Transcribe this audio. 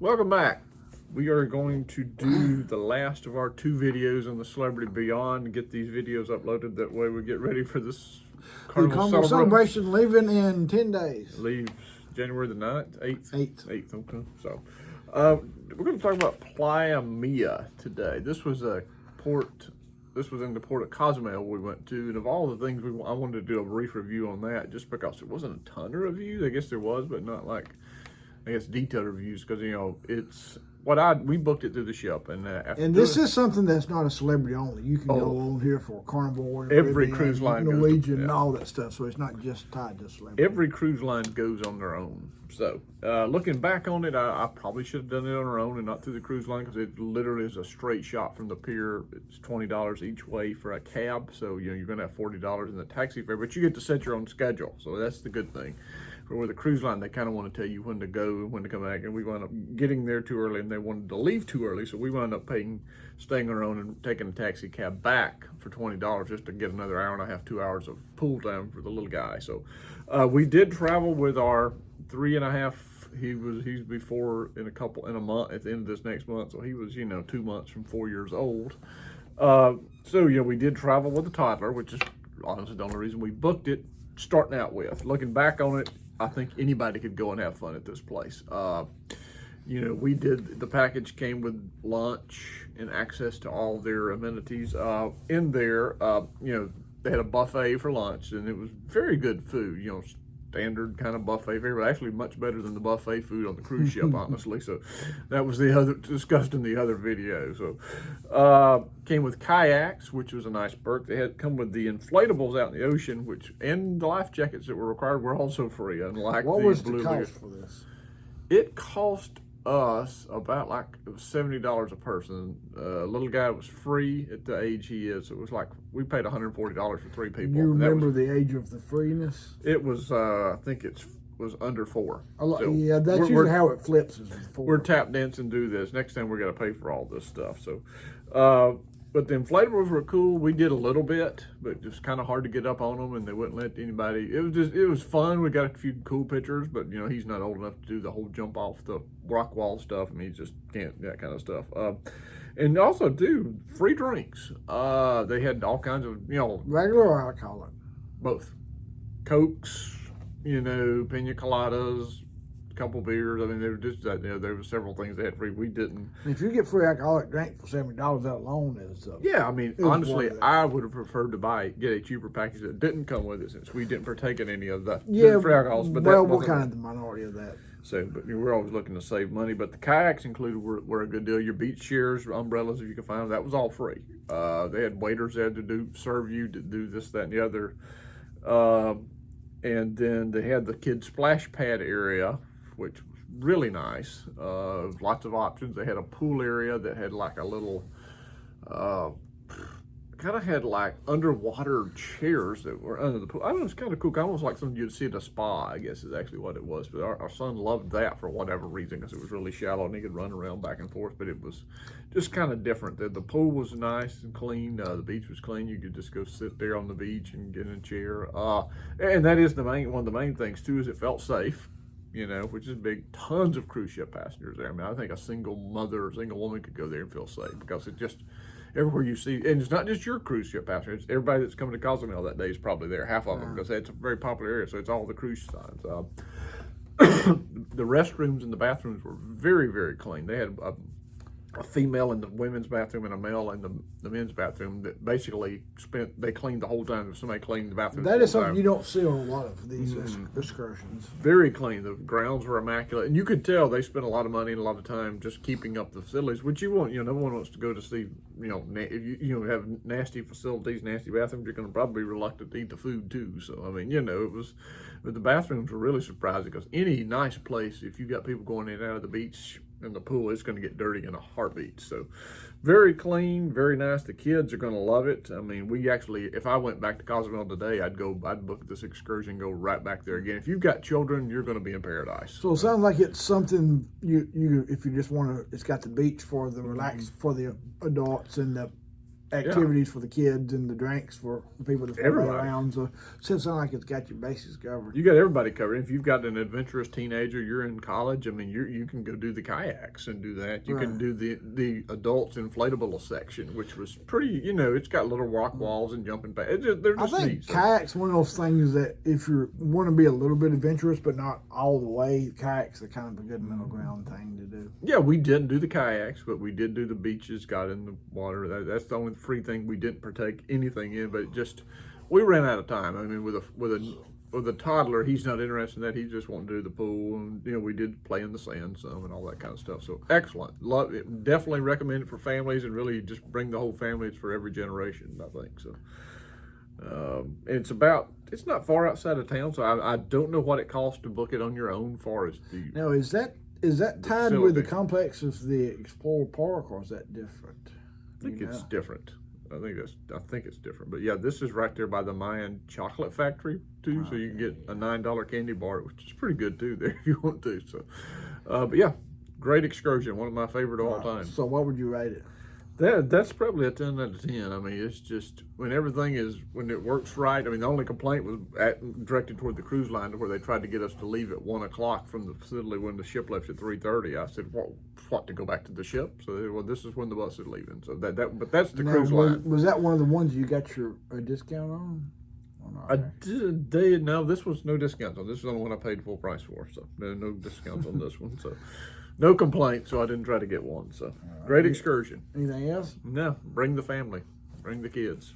Welcome back. We are going to do the last of our 2 videos on the Celebrity Beyond. Get these videos uploaded. That way we get ready for this The Carnival celebration leaving in 10 days. Leaves January the 9th, 8th? 8th. Okay. So, we're going to talk about Playa Mia today. This was in the port of Cozumel we went to, and of all the things I wanted to do a brief review on that, just because there wasn't a ton of reviews. I guess there was, but not like, I guess, detailed reviews, because it's we booked it through the ship, and this is something that's not a celebrity only. You can go on here for Carnival, or every cruise line, Norwegian, and all that stuff. So it's not just tied to celebrity. Every cruise line goes on their own. So looking back on it, I probably should have done it on our own and not through the cruise line, because it literally is a straight shot from the pier. It's $20 each way for a cab, so you're going to have $40 in the taxi fare, but you get to set your own schedule. So that's the good thing. For with a cruise line, they kind of want to tell you when to go and when to come back, and we wound up getting there too early, and they wanted to leave too early, so we wound up staying on our own and taking a taxi cab back for $20 just to get another hour and a half, 2 hours of pool time for the little guy. So we did travel with our 3.5. He's before in a month at the end of this next month, so he was 2 months from 4 years old. So we did travel with a toddler, which is honestly the only reason we booked it. Starting out with, looking back on it, I think anybody could go and have fun at this place. The package came with lunch and access to all their amenities in there. They had a buffet for lunch, and it was very good food, standard kind of buffet fare, but actually much better than the buffet food on the cruise ship, honestly. So that was the other discussed in the other video. So came with kayaks, which was a nice perk. They had come with the inflatables out in the ocean, and the life jackets that were required were also free. Unlike what was the cost for this? It cost us about it was $70 a person. Little guy was free at the age he is. So it was like we paid $140 for 3 people. You remember the age of the freeness? It was I think it was under 4. So yeah, that's usually how it flips. Is 4. We're tap dancing, do this. Next time we're gonna pay for all this stuff. So but the inflatables were cool. We did a little bit, but it was kind of hard to get up on them, and they wouldn't let anybody. It was fun. We got a few cool pictures, but he's not old enough to do the whole jump off the rock wall stuff. I mean, he just can't, that kind of stuff. And also too, free drinks. They had all kinds of regular or alcoholic, both, Cokes, pina coladas, couple beers. I mean, they were just there were several things they had free. We didn't. If you get free alcoholic drink for $70, that alone is. Yeah, I mean, honestly, I would have preferred to get a cheaper package that didn't come with it, since we didn't partake in any of the free alcohols. But we're kind of the minority of that. So, but we're always looking to save money. But the kayaks included were a good deal. Your beach chairs, umbrellas, if you can find them, that was all free. They had waiters there to serve you, to do this, that, and the other. And then they had the kids' splash pad area, which was really nice. Lots of options. They had a pool area that had like a little, kind of had like underwater chairs that were under the pool. I don't know, it's kind of cool. Almost like something you'd see at a spa, I guess is actually what it was. But our son loved that for whatever reason, because it was really shallow and he could run around back and forth. But it was just kind of different. The pool was nice and clean. The beach was clean. You could just go sit there on the beach and get in a chair. And that is one of the main things too, is it felt safe. Which is big. Tons of cruise ship passengers there. I mean, I think a single woman could go there and feel safe, because it just, everywhere you see, and it's not just your cruise ship passengers, it's everybody that's coming to Cozumel that day is probably there, half of them, because it's a very popular area, so it's all the cruise signs. The restrooms and the bathrooms were very, very clean. They had a female in the women's bathroom and a male in the men's bathroom that basically they cleaned the whole time. Somebody cleaned the bathroom. That is something you don't see on a lot of these excursions. Very clean. The grounds were immaculate, and you could tell they spent a lot of money and a lot of time just keeping up the facilities, which you want. No one wants to go to see. If you have nasty facilities, nasty bathrooms, you're going to probably be reluctant to eat the food too. So I mean, it was. But the bathrooms were really surprising, because any nice place, if you got people going in and out of the beach and the pool, it's going to get dirty in a heartbeat. So very clean, very nice. The kids are going to love it. I mean, we actually, if I went back to Cozumel today, I'd book this excursion, go right back there again. If you've got children, you're going to be in paradise. So it sounds like it's something if you just want to, it's got the beach for the relaxed, for the adults, and the activities for the kids and the drinks for the people that play Everybody. around. So it sounds like it's got your bases covered. You got everybody covered. If you've got an adventurous teenager, you're in college. I mean, you can go do the kayaks and do that. You can do the adults inflatable section, which was pretty. It's got little rock walls and jumping pads. They're I just think neat. kayaks one of those things that if you want to be a little bit adventurous but not all the way, kayaks are kind of a good middle ground thing to do. Yeah, we didn't do the kayaks, but we did do the beaches. Got in the water. That's the only free thing we didn't partake anything in. But we ran out of time. I mean, with a toddler, he's not interested in that. He just wanted to do the pool, and we did play in the sand some and all that kind of stuff. So excellent, love it. Definitely recommend it for families, and really just bring the whole family. It's for every generation, I think. So it's not far outside of town, so I don't know what it costs to book it on your own. Far as the Now, is that tied with the complex of the Explorer Park, or is that different? I think it's different. I think it's different. But yeah, this is right there by the Mayan chocolate factory too. So you can get a $9 candy bar, which is pretty good too there if you want to. So, but yeah, great excursion. One of my favorite of all time. So what would you rate it? That's probably a 10 out of 10. I mean, it's just when it works right. I mean, the only complaint was directed toward the cruise line, to where they tried to get us to leave at 1 o'clock from the facility when the ship left at 3:30. I said, what, to go back to the ship? So they said, well, this is when the bus is leaving. So but that's the cruise line. Was that one of the ones you got a discount on? No, this was no discounts on. This was the only one I paid full price for. So no discounts on this one. So no complaints. So I didn't try to get one. So great excursion. Anything else? No, bring the family, bring the kids.